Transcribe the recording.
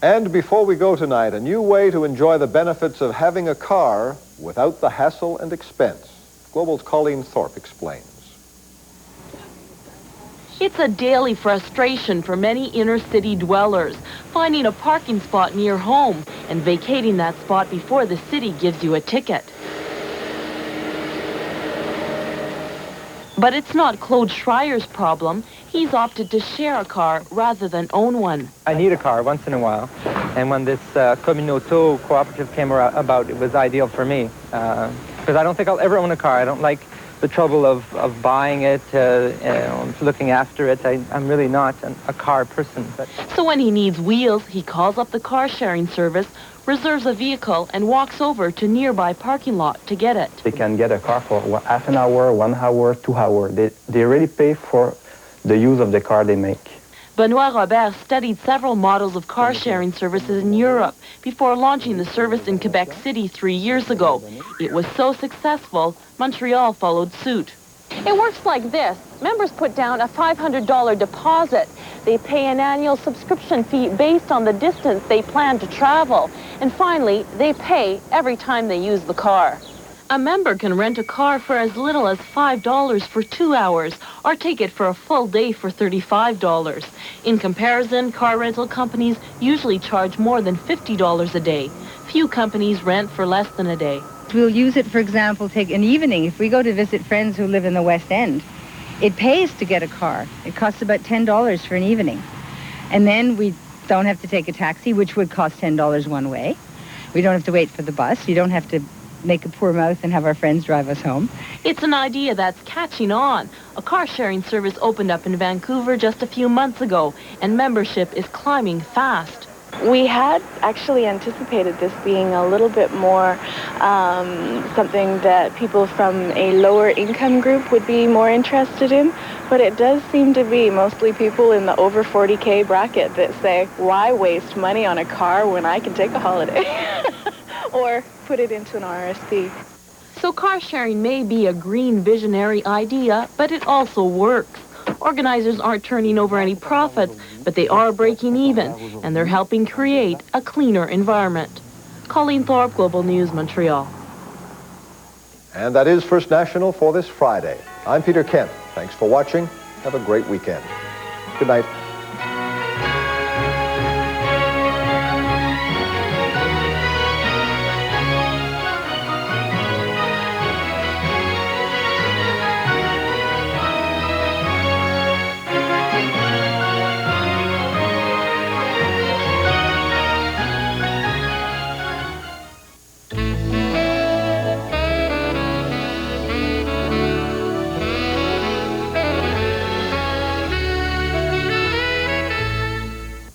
And before we go tonight, a new way to enjoy the benefits of having a car without the hassle and expense. Global's Colleen Thorpe explains. It's a daily frustration for many inner-city dwellers, finding a parking spot near home and vacating that spot before the city gives you a ticket. But it's not Claude Schreier's problem. He's opted to share a car rather than own one. I need a car once in a while, and when this Communauto cooperative came about, it was ideal for me. Because I don't think I'll ever own a car. I don't like the trouble of buying it, looking after it. I'm really not a car person. But. So when he needs wheels, he calls up the car-sharing service, reserves a vehicle, and walks over to nearby parking lot to get it. They can get a car for half an hour, 1 hour, 2 hours. They really pay for the use of the car they make. Benoit Robert studied several models of car-sharing services in Europe before launching the service in Quebec City 3 years ago. It was so successful, Montreal followed suit. It works like this. Members put down a $500 deposit. They pay an annual subscription fee based on the distance they plan to travel. And finally, they pay every time they use the car. A member can rent a car for as little as $5 for 2 hours or take it for a full day for $35. In comparison, car rental companies usually charge more than $50 a day. Few companies rent for less than a day. We'll use it, for example, take an evening. If we go to visit friends who live in the West End, it pays to get a car. It costs about $10 for an evening. And then we don't have to take a taxi, which would cost $10 one way. We don't have to wait for the bus. You don't have to make a poor mouth and have our friends drive us home. It's an idea that's catching on. A car-sharing service opened up in Vancouver just a few months ago, and membership is climbing fast. We had actually anticipated this being a little bit more something that people from a lower income group would be more interested in, but it does seem to be mostly people in the over 40K bracket that say, why waste money on a car when I can take a holiday? Or put it into an RSP. So car sharing may be a green visionary idea, but it also works. Organizers aren't turning over any profits, but they are breaking even, and they're helping create a cleaner environment. Colleen Thorpe, Global News, Montreal. And that is First National for this Friday. I'm Peter Kent. Thanks for watching. Have a great weekend. Good night.